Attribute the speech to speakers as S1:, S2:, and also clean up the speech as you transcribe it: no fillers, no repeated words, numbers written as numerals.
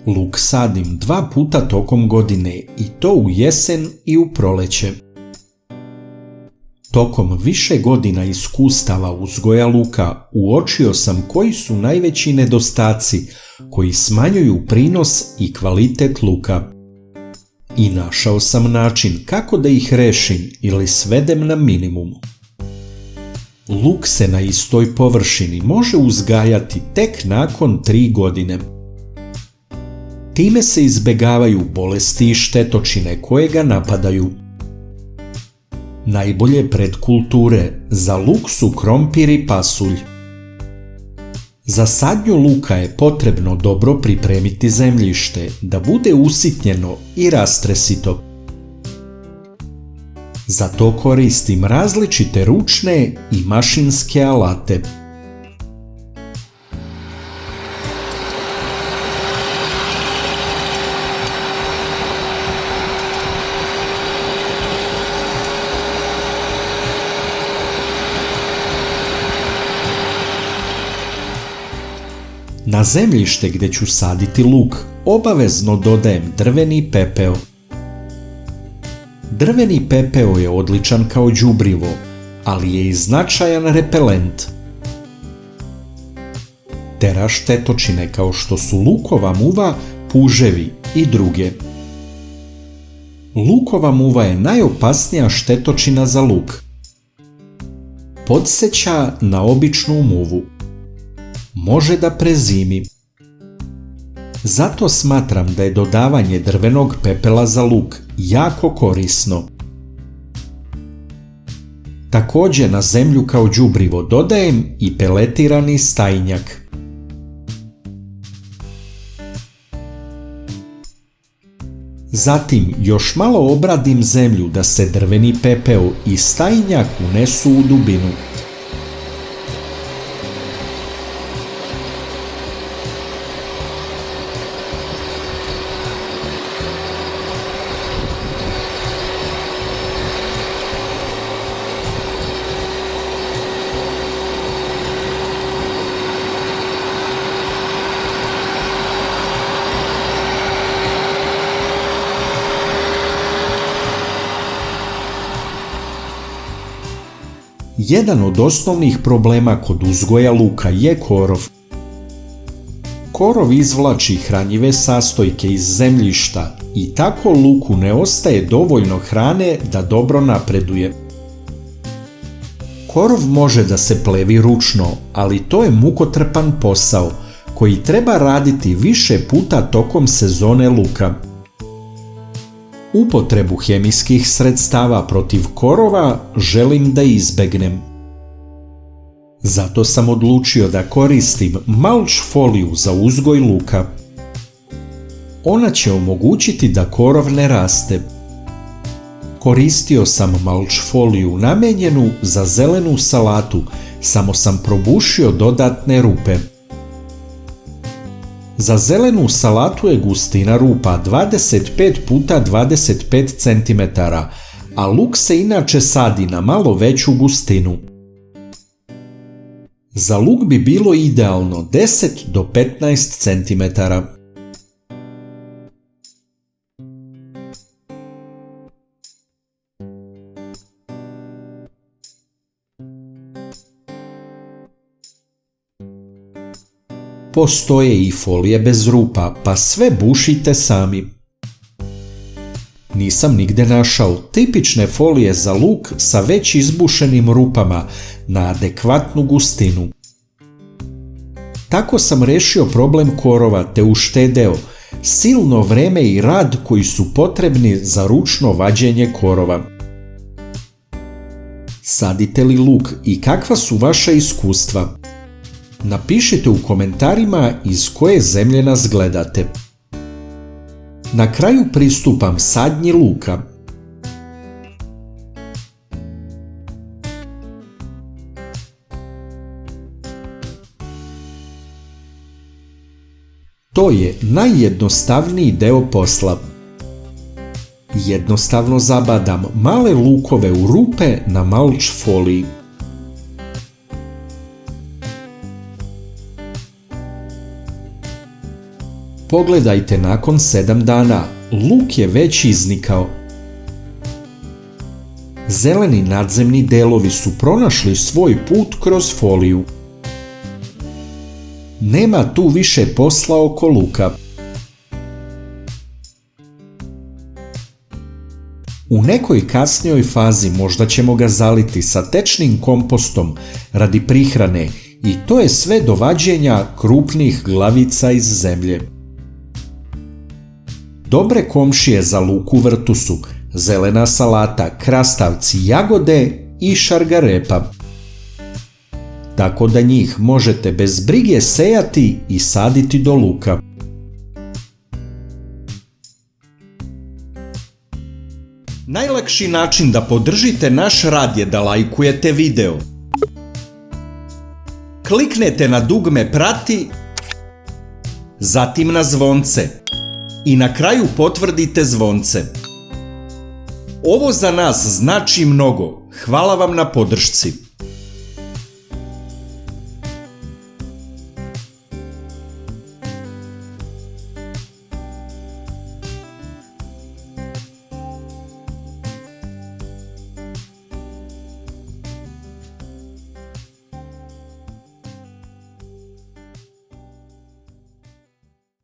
S1: Luk sadim 2 puta tokom godine i to u jesen i u proleće. Tokom više godina iskustava uzgoja luka uočio sam koji su najveći nedostaci koji smanjuju prinos i kvalitet luka. I našao sam način kako da ih rešim ili svedem na minimum. Luk se na istoj površini može uzgajati tek nakon 3 godine. Time se izbegavaju bolesti i štetočine koje ga napadaju. Najbolje predkulture za luk su krompir i pasulj. Za sadnju luka je potrebno dobro pripremiti zemljište da bude usitnjeno i rastresito. Za to koristim različite ručne i mašinske alate. Na zemljište gdje ću saditi luk obavezno dodajem drveni pepeo. Drveni pepeo je odličan kao đubrivo, ali je i značajan repelent. Tera štetočine kao što su lukova muva, puževi i druge. Lukova muva je najopasnija štetočina za luk. Podsjeća na običnu muvu. Može da prezimi. Zato smatram da je dodavanje drvenog pepela za luk jako korisno. Također na zemlju kao đubrivo dodajem i peletirani stajnjak. Zatim još malo obradim zemlju da se drveni pepeo i stajnjak unesu u dubinu. Jedan od osnovnih problema kod uzgoja luka je korov. Korov izvlači hranjive sastojke iz zemljišta i tako luku ne ostaje dovoljno hrane da dobro napreduje. Korov može da se plevi ručno, ali to je mukotrpan posao koji treba raditi više puta tokom sezone luka. Upotrebu hemijskih sredstava protiv korova želim da izbegnem. Zato sam odlučio da koristim mulch foliju za uzgoj luka. Ona će omogućiti da korov ne raste. Koristio sam mulch foliju namijenjenu za zelenu salatu, samo sam probušio dodatne rupe. Za zelenu salatu je gustina rupa 25 puta 25 cm, a luk se inače sadi na malo veću gustinu. Za luk bi bilo idealno 10 do 15 cm. Postoje i folije bez rupa, pa sve bušite sami. Nisam nigde našao tipične folije za luk sa već izbušenim rupama na adekvatnu gustinu. Tako sam rešio problem korova te uštedeo silno vreme i rad koji su potrebni za ručno vađenje korova. Sadite li luk i kakva su vaša iskustva? Napišite u komentarima iz koje zemlje nas gledate. Na kraju pristupam sadnji luka. To je najjednostavniji deo posla. Jednostavno zabadam male lukove u rupe na mulch foliji. Pogledajte nakon 7 dana, luk je već iznikao. Zeleni nadzemni delovi su pronašli svoj put kroz foliju. Nema tu više posla oko luka. U nekoj kasnijoj fazi možda ćemo ga zaliti sa tečnim kompostom radi prihrane i to je sve do vađenja krupnih glavica iz zemlje. Dobre komšije za luk u vrtu su zelena salata, krastavci, jagode i šargarepa. Tako da njih možete bez brige sejati i saditi do luka. Najlakši način da podržite naš rad je da lajkujete video. Kliknete na dugme prati, zatim na zvonce i na kraju potvrdite zvonce. Ovo za nas znači mnogo. Hvala vam na podršci.